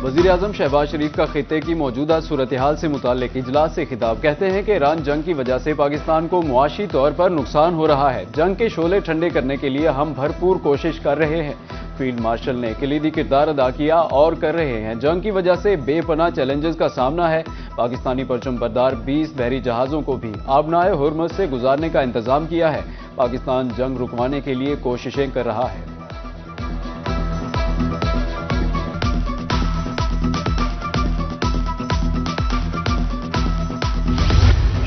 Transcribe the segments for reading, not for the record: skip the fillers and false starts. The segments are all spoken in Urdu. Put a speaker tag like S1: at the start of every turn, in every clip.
S1: وزیر اعظم شہباز شریف کا خطے کی موجودہ صورتحال سے متعلق اجلاس سے خطاب۔ کہتے ہیں کہ ایران جنگ کی وجہ سے پاکستان کو معاشی طور پر نقصان ہو رہا ہے۔ جنگ کے شعلے ٹھنڈے کرنے کے لیے ہم بھرپور کوشش کر رہے ہیں۔ فیلڈ مارشل نے کلیدی کردار ادا کیا اور کر رہے ہیں۔ جنگ کی وجہ سے بے پناہ چیلنجز کا سامنا ہے۔ پاکستانی پرچم بردار 20 بحری جہازوں کو بھی آبنائے ہرمز سے گزارنے کا انتظام کیا ہے۔ پاکستان جنگ رکوانے کے لیے کوششیں کر رہا ہے۔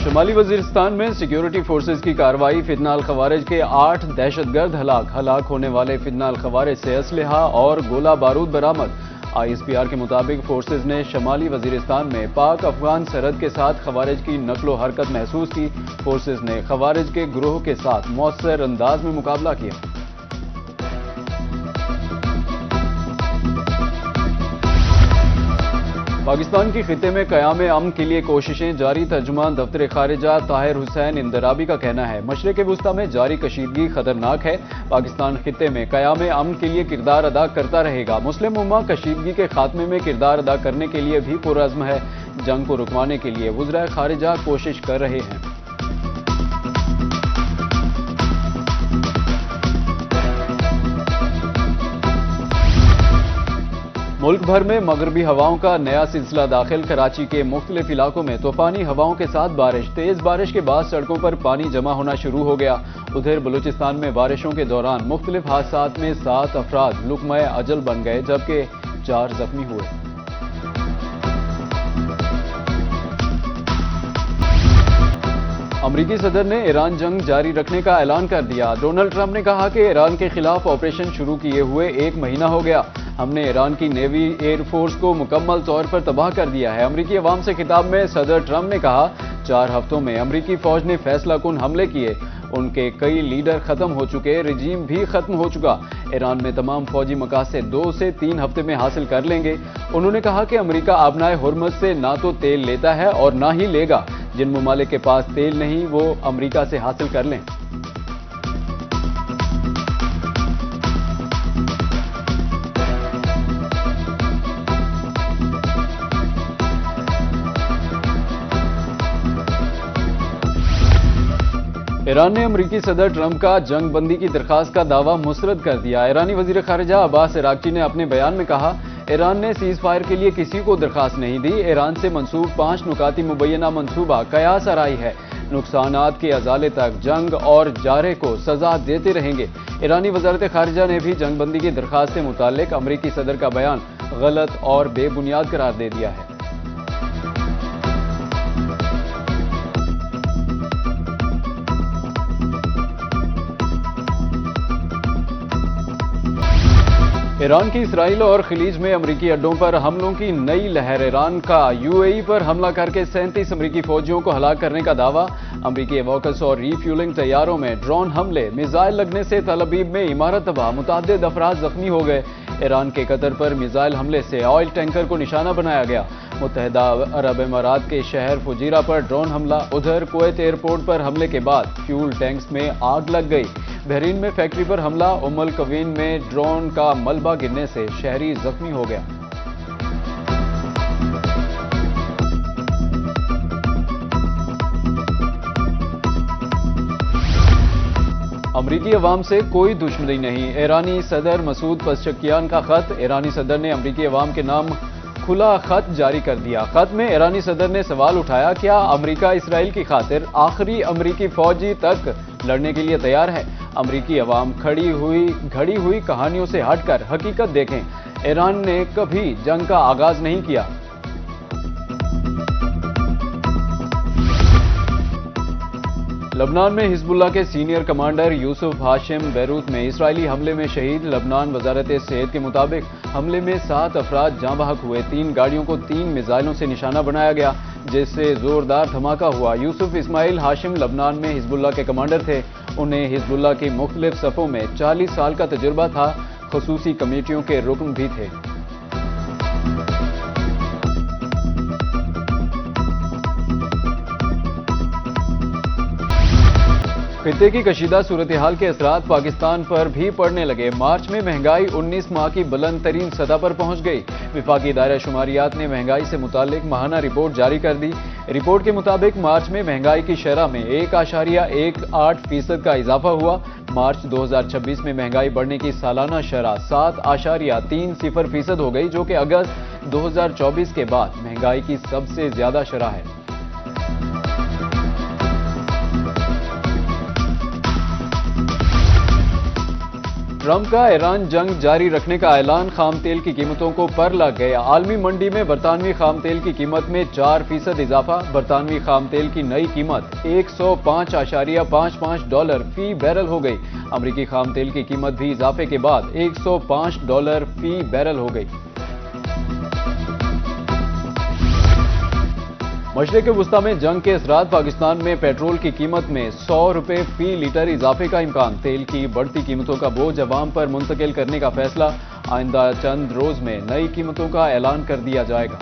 S1: شمالی وزیرستان میں سیکیورٹی فورسز کی کارروائی۔ فتنہ الخوارج کے 8 دہشت گرد ہلاک ہونے والے فتنہ الخوارج سے اسلحہ اور گولہ بارود برآمد۔ ISPR کے مطابق فورسز نے شمالی وزیرستان میں پاک افغان سرحد کے ساتھ خوارج کی نقل و حرکت محسوس کی۔ فورسز نے خوارج کے گروہ کے ساتھ مؤثر انداز میں مقابلہ کیا۔ پاکستان کی خطے میں قیام امن کے لیے کوششیں جاری۔ ترجمان دفتر خارجہ طاہر حسین اندرابی کا کہنا ہے مشرق وسطی میں جاری کشیدگی خطرناک ہے۔ پاکستان خطے میں قیام امن کے لیے کردار ادا کرتا رہے گا۔ مسلم امہ کشیدگی کے خاتمے میں کردار ادا کرنے کے لیے بھی پرعزم ہے۔ جنگ کو رکوانے کے لیے وزرائے خارجہ کوشش کر رہے ہیں۔ ملک بھر میں مغربی ہواؤں کا نیا سلسلہ داخل۔ کراچی کے مختلف علاقوں میں طوفانی ہواؤں کے ساتھ بارش۔ تیز بارش کے بعد سڑکوں پر پانی جمع ہونا شروع ہو گیا۔ ادھر بلوچستان میں بارشوں کے دوران مختلف حادثات میں 7 افراد لقمہ اجل بن گئے جبکہ 4 زخمی ہوئے۔ امریکی صدر نے ایران جنگ جاری رکھنے کا اعلان کر دیا۔ ڈونلڈ ٹرمپ نے کہا کہ ایران کے خلاف آپریشن شروع کیے ہوئے 1 مہینہ ہو گیا۔ ہم نے ایران کی نیوی ایئر فورس کو مکمل طور پر تباہ کر دیا ہے۔ امریکی عوام سے خطاب میں صدر ٹرمپ نے کہا 4 ہفتوں میں امریکی فوج نے فیصلہ کن حملے کیے۔ ان کے کئی لیڈر ختم ہو چکے، رجیم بھی ختم ہو چکا۔ ایران میں تمام فوجی مقاصد 2 سے 3 ہفتے میں حاصل کر لیں گے۔ انہوں نے کہا کہ امریکہ آبنائے ہرمز سے نہ تو تیل لیتا ہے اور نہ ہی لے گا۔ جن ممالک کے پاس تیل نہیں وہ امریکہ سے حاصل کر لیں۔ ایران نے امریکی صدر ٹرمپ کا جنگ بندی کی درخواست کا دعویٰ مسترد کر دیا۔ ایرانی وزیر خارجہ عباس عراقچی نے اپنے بیان میں کہا ایران نے سیز فائر کے لیے کسی کو درخواست نہیں دی۔ ایران سے منسوب 5 نکاتی مبینہ منصوبہ قیاس آرائی ہے۔ نقصانات کے ازالے تک جنگ اور جارے کو سزا دیتے رہیں گے۔ ایرانی وزارت خارجہ نے بھی جنگ بندی کی درخواست سے متعلق امریکی صدر کا بیان غلط اور بے بنیاد قرار دے دیا ہے۔ ایران کی اسرائیل اور خلیج میں امریکی اڈوں پر حملوں کی نئی لہر۔ ایران کا UAE پر حملہ کر کے 37 امریکی فوجیوں کو ہلاک کرنے کا دعویٰ۔ امریکی ایووکس اور ری فیولنگ طیاروں میں ڈرون حملے۔ میزائل لگنے سے تل ابیب میں عمارت تباہ، متعدد افراد زخمی ہو گئے۔ ایران کے قطر پر میزائل حملے سے آئل ٹینکر کو نشانہ بنایا گیا۔ متحدہ عرب امارات کے شہر فجیرہ پر ڈرون حملہ۔ ادھر کویت ایئرپورٹ پر حملے کے بعد فیول ٹینکس میں آگ لگ گئی۔ بحرین میں فیکٹری پر حملہ۔ القوین میں ڈرون کا ملبہ گرنے سے شہری زخمی ہو گیا۔ امریکی عوام سے کوئی دشمنی نہیں۔ ایرانی صدر مسعود پزشکیان کا خط۔ ایرانی صدر نے امریکی عوام کے نام کھلا خط جاری کر دیا۔ خط میں ایرانی صدر نے سوال اٹھایا کیا امریکہ اسرائیل کی خاطر آخری امریکی فوجی تک لڑنے کے لیے تیار ہے؟ امریکی عوام گھڑی ہوئی کہانیوں سے ہٹ کر حقیقت دیکھیں۔ ایران نے کبھی جنگ کا آغاز نہیں کیا۔ لبنان میں حزب اللہ کے سینئر کمانڈر یوسف ہاشم بیروت میں اسرائیلی حملے میں شہید۔ لبنان وزارت صحت کے مطابق حملے میں 7 افراد جاں بحق ہوئے۔ 3 گاڑیوں کو 3 میزائلوں سے نشانہ بنایا گیا جس سے زوردار دھماکہ ہوا۔ یوسف اسماعیل ہاشم لبنان میں حزب اللہ کے کمانڈر تھے۔ انہیں حزب اللہ کی مختلف صفوں میں 40 سال کا تجربہ تھا۔ خصوصی کمیٹیوں کے رکن بھی تھے۔ خطے کی کشیدہ صورتحال کے اثرات پاکستان پر بھی پڑنے لگے۔ مارچ میں مہنگائی 19 ماہ کی بلند ترین سطح پر پہنچ گئی۔ وفاقی دائرہ شماریات نے مہنگائی سے متعلق ماہانہ رپورٹ جاری کر دی۔ رپورٹ کے مطابق مارچ میں مہنگائی کی شرح میں 1.18% کا اضافہ ہوا۔ مارچ 2026 میں مہنگائی بڑھنے کی سالانہ شرح 7.30% ہو گئی، جو کہ اگست 2024 کے بعد مہنگائی کی سب سے زیادہ شرح ہے۔ ٹرمپ کا ایران جنگ جاری رکھنے کا اعلان خام تیل کی قیمتوں کو پر لگ گیا۔ عالمی منڈی میں برطانوی خام تیل کی قیمت میں 4% اضافہ۔ برطانوی خام تیل کی نئی قیمت $105.55 فی بیرل ہو گئی۔ امریکی خام تیل کی قیمت بھی اضافے کے بعد $105 فی بیرل ہو گئی۔ مشرق وسطی میں جنگ کے اثرات، پاکستان میں پیٹرول کی قیمت میں $100 فی لیٹر اضافے کا امکان۔ تیل کی بڑھتی قیمتوں کا بوجھ عوام پر منتقل کرنے کا فیصلہ، آئندہ چند روز میں نئی قیمتوں کا اعلان کر دیا جائے گا۔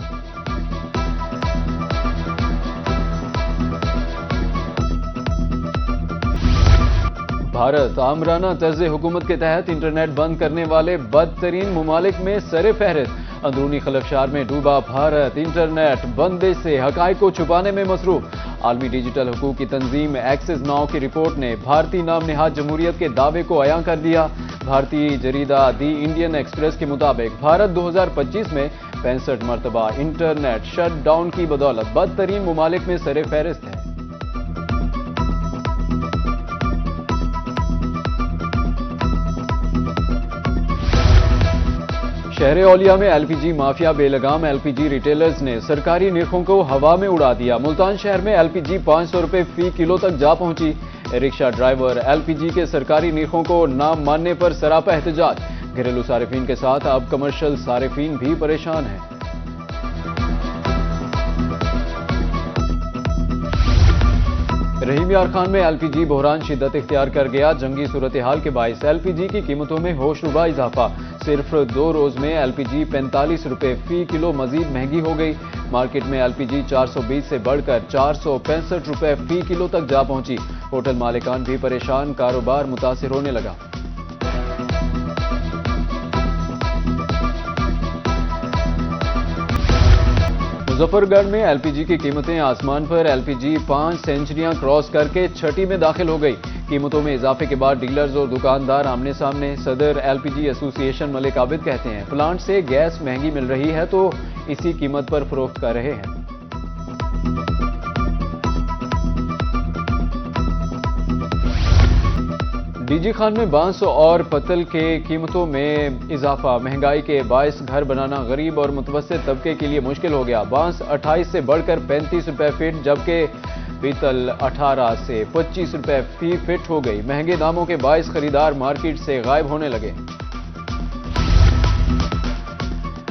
S1: بھارت آمرانہ طرز حکومت کے تحت انٹرنیٹ بند کرنے والے بدترین ممالک میں سر فہرست۔ اندرونی خلفشار میں ڈوبا بھارت انٹرنیٹ بندش سے حقائق کو چھپانے میں مصروف۔ عالمی ڈیجیٹل حقوق کی تنظیم ایکسس ناؤ کی رپورٹ نے بھارتی نام نہاد جمہوریت کے دعوے کو عیاں کر دیا۔ بھارتی جریدہ دی انڈین ایکسپریس کے مطابق بھارت 2025 میں 65 مرتبہ انٹرنیٹ شٹ ڈاؤن کی بدولت بدترین ممالک میں سر فہرست ہے۔ شہر اولیا میں ایل پی جی مافیا بے لگام ایل پی جی ریٹیلرز نے سرکاری نرخوں کو ہوا میں اڑا دیا۔ ملتان شہر میں ایل پی جی $500 فی کلو تک جا پہنچی۔ رکشہ ڈرائیور ایل پی جی کے سرکاری نرخوں کو نہ ماننے پر سراپا احتجاج۔ گھریلو صارفین کے ساتھ اب کمرشل صارفین بھی پریشان ہیں۔ رحیم یار خان میں ایل پی جی بحران شدت اختیار کر گیا۔ جنگی صورتحال کے باعث ایل پی جی کی قیمتوں میں ہوش ربا اضافہ۔ صرف 2 روز میں ایل پی جی $45 فی کلو مزید مہنگی ہو گئی۔ مارکیٹ میں ایل پی جی 420 سے بڑھ کر $465 فی کلو تک جا پہنچی۔ ہوٹل مالکان بھی پریشان، کاروبار متاثر ہونے لگا۔ مظفر گڑھ میں ایل پی جی کی قیمتیں آسمان پر۔ ایل پی جی 5 سینچریاں کراس کر کے چھٹی میں داخل ہو گئی۔ قیمتوں میں اضافے کے بعد ڈیلرز اور دکاندار آمنے سامنے۔ صدر ایل پی جی ایسوسی ایشن ملک عابد کہتے ہیں پلانٹ سے گیس مہنگی مل رہی ہے تو اسی قیمت پر فروخت کر رہے ہیں۔ ڈی جی خان میں بانس اور پتل کے قیمتوں میں اضافہ۔ مہنگائی کے باعث گھر بنانا غریب اور متوسط طبقے کے لیے مشکل ہو گیا۔ بانس 28 سے بڑھ کر $35 فٹ، جبکہ پیتل 18 سے $25 فی فٹ ہو گئی۔ مہنگے داموں کے باعث خریدار مارکیٹ سے غائب ہونے لگے۔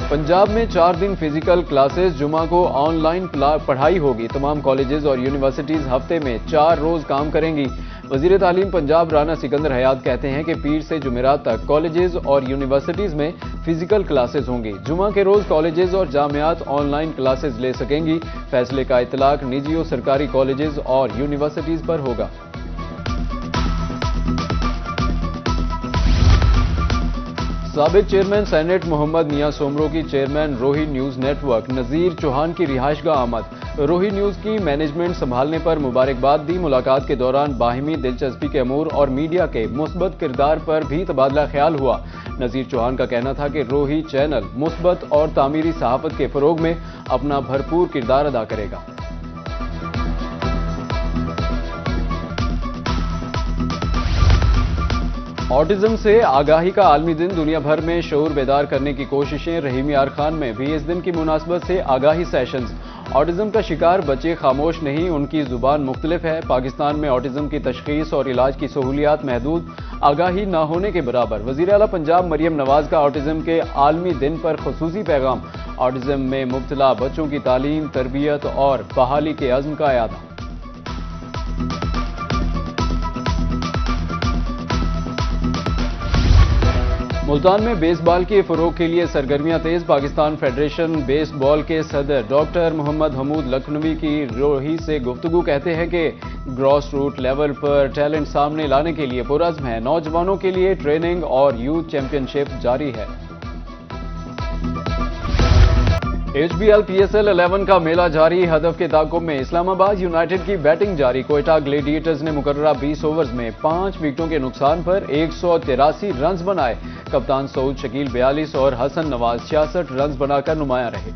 S1: پنجاب میں 4 دن فزیکل کلاسز، جمعہ کو آن لائن پڑھائی ہوگی۔ تمام کالجز اور یونیورسٹیز ہفتے میں 4 روز کام کریں گی۔ وزیر تعلیم پنجاب رانا سکندر حیات کہتے ہیں کہ پیر سے جمعرات تک کالجز اور یونیورسٹیز میں فزیکل کلاسز ہوں گی۔ جمعہ کے روز کالجز اور جامعات آن لائن کلاسز لے سکیں گی۔ فیصلے کا اطلاق نجی و سرکاری کالجز اور یونیورسٹیز پر ہوگا۔ سابق چیئرمین سینیٹ محمد میاں سومرو کی chairman Rohi news network Nazir Chauhan کی رہائش گاہ آمد۔ روہی نیوز کی مینجمنٹ سنبھالنے پر مبارکباد دی۔ ملاقات کے دوران باہمی دلچسپی کے امور اور میڈیا کے مثبت کردار پر بھی تبادلہ خیال ہوا۔ نذیر چوہان کا کہنا تھا کہ روہی چینل مثبت اور تعمیری صحافت کے فروغ میں اپنا بھرپور کردار ادا کرے گا۔ آٹزم سے آگاہی کا عالمی دن، دنیا بھر میں شعور بیدار کرنے کی کوششیں۔ رحیم یار خان میں بھی اس دن کی مناسبت سے آگاہی سیشنز۔ آٹزم کا شکار بچے خاموش نہیں، ان کی زبان مختلف ہے۔ پاکستان میں آٹزم کی تشخیص اور علاج کی سہولیات محدود، آگاہی نہ ہونے کے برابر۔ وزیر اعلیٰ پنجاب مریم نواز کا آٹزم کے عالمی دن پر خصوصی پیغام۔ آٹزم میں مبتلا بچوں کی تعلیم، تربیت اور بحالی کے عزم کا اعادہ۔ ملتان میں بیس بال کے فروغ کے لیے سرگرمیاں تیز. پاکستان فیڈریشن بیس بال کے صدر ڈاکٹر محمد حمود لکھنوی کی روحی سے گفتگو کہتے ہیں کہ گراس روٹ لیول پر ٹیلنٹ سامنے لانے کے لیے پرعزم ہے. نوجوانوں کے لیے ٹریننگ اور یوتھ چیمپئن شپ جاری ہے. HBL PSL 11 کا میلہ جاری. ہدف کے تعاقب میں اسلام آباد یونائیٹڈ کی بیٹنگ جاری. کوئٹہ گلیڈیٹرز نے مقررہ 20 اوورز میں 5 وکٹوں کے نقصان پر 183 رنز بنائے. کپتان سعود شکیل 42 اور حسن نواز 66 رنز بنا کر نمایاں رہے.